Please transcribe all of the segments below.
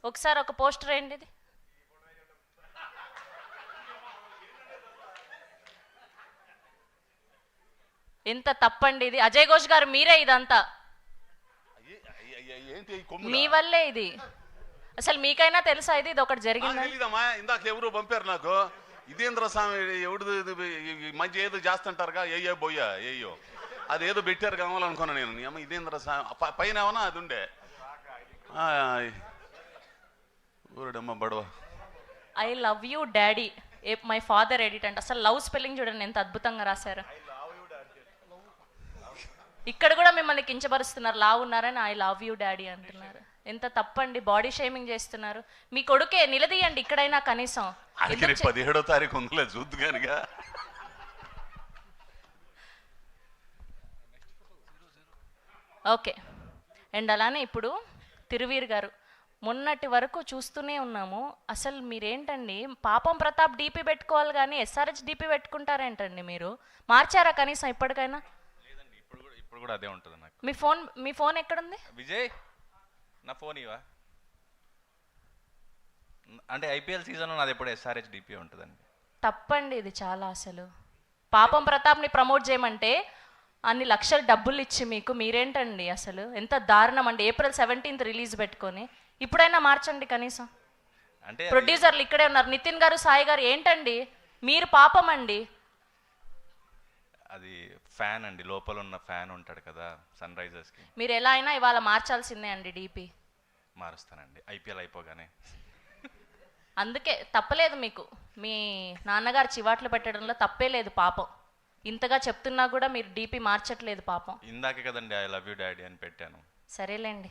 ఒకసారి ఒక పోస్టర్ ఏంటి ఇది? ఎంత తప్పండి ఇది. అజయ్ ఘోష్ గారు మీరే ఇదంతా, మీ వల్లే ఇది. అసలు మీకైనా తెలుసా ఇది ఒకటి జరిగింది? ఇందాక ఎవరు పంపారు నాకు, ఇదేంద్ర స్వామి ఎవడు మంచి ఏదో చేస్తుంటారుగా, ఏయో బొయ్యా ఏయో అది ఏదో పెట్టారు కావాలనుకున్నా నేను. ఇదేంద్ర స్వామి పైన ఏమన్నా అది ఉండే ఊరడమ్మ బడవ. I love you daddy, my father edit అంట. అసలు లవ్ స్పెల్లింగ్ చూడండి ఎంత అద్భుతంగా రాశారు. ఇక్కడ కూడా మిమ్మల్ని కించపరుస్తున్నారు, లావు ఉన్నారని ఐ లవ్ యూ డాడీ అంటున్నారు. ఎంత తప్పండి, బాడీ షేమింగ్ చేస్తున్నారు. మీ కొడుకే నిలదీయండి ఇక్కడైనా కనీసం. 17వ తారీఖు ఉందిలే చూద్దు కనుక. ఓకే. అండ్ అలానే ఇప్పుడు తిరువీర్ గారు, మొన్నటి వరకు చూస్తూనే ఉన్నాము. అసలు మీరేంటండి, పాపం ప్రతాప్ డీపీ పెట్టుకోవాలి కానీ ఎస్ఆర్హెచ్ డీపీ పెట్టుకుంటారేంటండి మీరు? మార్చారా కనీసం ఇప్పటికైనా? ఇప్పుడు కూడా అదే ఉంటుంది నాకు. మీ ఫోన్ ఎక్కడుంది విజయ్? నా ఫోన్ ఇవా అంటే ఐపీఎల్ సీజన్లో నాది ఎప్పుడు ఎస్ఆర్హెచ్ డిపి ఉంటుందండి. తప్పండి ఇది చాలా. అసలు పాపం ప్రతాప్ని ప్రమోట్ చేయమంటే అన్ని లక్షల డబ్బులు ఇచ్చి మీకు మీరేంటండి అసలు ఎంత దారుణం అండి. April 17th రిలీజ్ పెట్టుకొని ఇప్పుడైనా మార్చండి కనీసం. అంటే ప్రొడ్యూసర్లు ఇక్కడే ఉన్నారు, నితిన్ గారు, సాయి గారు. ఏంటండి మీరు పాపం అండి. అది ఫ్యాన్ అండి, లోపల ఉన్న ఫ్యాన్ ఉంటాడు కదా సన్ రైజర్స్కి. మీరు ఎలా అయినా ఇవాళ మార్చాల్సిందే అండి డీపీ. మారుస్తానండి ఐపీఎల్ అయిపోగానే. అందుకే తప్పలేదు మీకు, మీ నాన్నగారు చివాట్లు పెట్టడంలో తప్పే లేదు పాపం. ఇంతగా చెప్తున్నా కూడా మీరు డీపీ మార్చట్లేదు పాపం. ఇందాకే కదండి ఐ లవ్ యూ డాడీ అని పెట్టాను. సరేలేండి,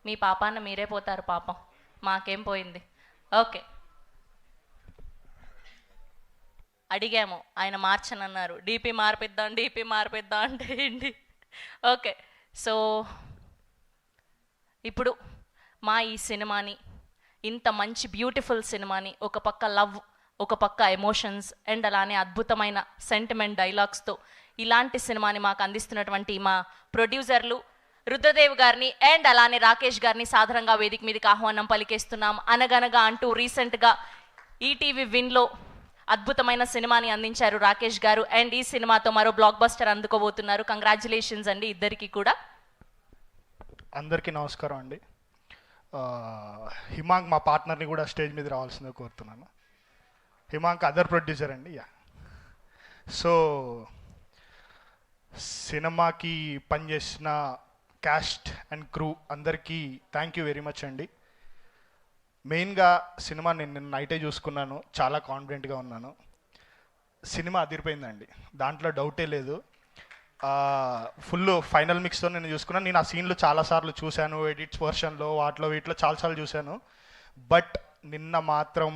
మీ పాపాన్న మీరే పోతారు పాపం, మాకేం పోయింది. ఓకే, అడిగాము, ఆయన మార్చనన్నారు. డీపీ మార్పిద్దాం అంటే ఏంటి? ఓకే, సో ఇప్పుడు మా ఈ సినిమాని, ఇంత మంచి బ్యూటిఫుల్ సినిమాని, ఒక పక్క లవ్, ఒక పక్క ఎమోషన్స్ అండ్ అలానే అద్భుతమైన సెంటిమెంట్ డైలాగ్స్తో ఇలాంటి సినిమాని మాకు అందిస్తున్నటువంటి మా ప్రొడ్యూసర్లు రుద్రదేవ్ గారిని అండ్ అలానే రాకేష్ గారిని సాధారణంగా వేదిక మీదకి ఆహ్వానం పలికేస్తున్నాం. అనగనగా అంటూ రీసెంట్గా ఈటీవీ విన్లో అద్భుతమైన సినిమాని అందించారు రాకేష్ గారు. అండ్ ఈ సినిమాతో మరో బ్లాక్ బస్టర్ అందుకోబోతున్నారు. కంగ్రాచులేషన్స్ అండి ఇద్దరికి కూడా. అందరికీ నమస్కారం అండి. హిమాంక్ మా పార్ట్నర్ని కూడా స్టేజ్ మీద రావాల్సిందిగా కోరుతున్నాను. హిమాంక్ అదర్ ప్రొడ్యూసర్ అండి. సో సినిమాకి పనిచేసిన క్యాస్ట్ అండ్ క్రూ అందరికీ థ్యాంక్ యూ వెరీ మచ్ అండి. మెయిన్గా సినిమా నేను నిన్న నైటే చూసుకున్నాను, చాలా కాన్ఫిడెంట్గా ఉన్నాను. సినిమా అదిరిపోయిందండి, దాంట్లో డౌటే లేదు. ఫుల్ ఫైనల్ మిక్స్తో నేను చూసుకున్నాను. నేను ఆ సీన్లు చాలాసార్లు చూశాను, ఎడిట్స్ వర్షన్లో వీటిలో చాలాసార్లు చూశాను. బట్ నిన్న మాత్రం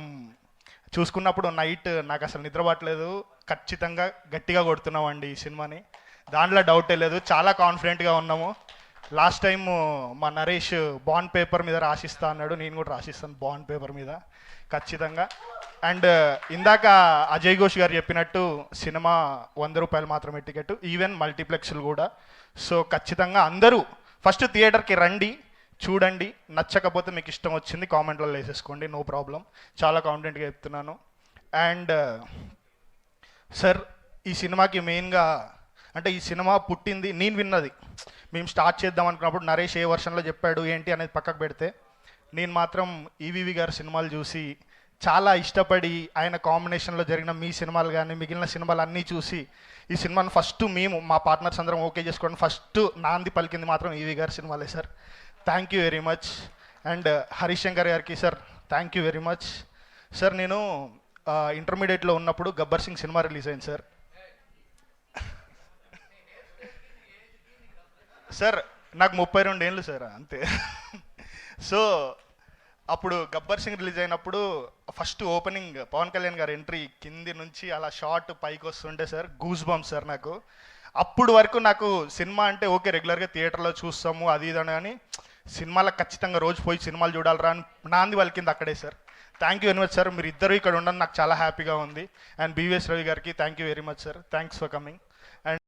చూసుకున్నప్పుడు నైట్ నాకు అసలు నిద్రపట్టలేదు. ఖచ్చితంగా గట్టిగా కొడుతున్నామండి ఈ సినిమాని, దాంట్లో డౌటే లేదు. చాలా కాన్ఫిడెంట్గా ఉన్నాము. లాస్ట్ టైం మా నరేష్ బాండ్ పేపర్ మీద రాసిస్తా అన్నాడు, నేను కూడా రాసిస్తాను బాండ్ పేపర్ మీద ఖచ్చితంగా. అండ్ ఇందాక అజయ్ ఘోష్ గారు చెప్పినట్టు సినిమా 100 రూపాయలు మాత్రమే టికెట్, ఈవెన్ మల్టీప్లెక్స్లు కూడా. సో ఖచ్చితంగా అందరూ ఫస్ట్ థియేటర్కి రండి, చూడండి. నచ్చకపోతే మీకు ఇష్టం వచ్చింది కామెంట్లలో వేసేసుకోండి, నో ప్రాబ్లం. చాలా కాన్ఫిడెంట్గా చెప్తున్నాను. అండ్ సార్, ఈ సినిమాకి మెయిన్గా అంటే ఈ సినిమా పుట్టింది నేను విన్నది. మేము స్టార్ట్ చేద్దాం అనుకున్నప్పుడు నరేష్ ఏ వర్షన్లో చెప్పాడు ఏంటి అనేది పక్కకు పెడితే, నేను మాత్రం ఈవీవి గారి సినిమాలు చూసి చాలా ఇష్టపడి, ఆయన కాంబినేషన్లో జరిగిన మీ సినిమాలు కానీ మిగిలిన సినిమాలు అన్నీ చూసి ఈ సినిమాను ఫస్ట్ మేము మా పార్ట్నర్స్ అందరం ఓకే చేసుకోండి, ఫస్ట్ నాంది పలికింది మాత్రం ఈవీ గారి సినిమాలే sir. Thank you very much. And Harish Shankar గారికి sir thank you very much. Sir నేను ఇంటర్మీడియట్లో ఉన్నప్పుడు గబ్బర్ సింగ్ సినిమా రిలీజ్ అయింది సార్. సార్ నాకు 32 ఏళ్ళు సార్, అంతే. సో అప్పుడు గబ్బర్ సింగ్ రిలీజ్ అయినప్పుడు ఫస్ట్ ఓపెనింగ్ పవన్ కళ్యాణ్ గారు ఎంట్రీ కింది నుంచి అలా షార్ట్ పైకి వస్తుంటే సార్ గూస్ బంప్స్ సార్ నాకు. అప్పుడు వరకు నాకు సినిమా అంటే ఓకే రెగ్యులర్గా థియేటర్లో చూస్తాము అది ఇదని, కానీ సినిమాలకు ఖచ్చితంగా రోజు పోయి సినిమాలు చూడాలరా అని నాంది వాళ్ళకింది అక్కడే sir. Thank you very much sir, మీరు ఇద్దరు ఇక్కడ ఉండడం నాకు చాలా హ్యాపీగా ఉంది. అండ్ బీవీఎస్ రవి గారికి thank you very much sir, thanks for coming.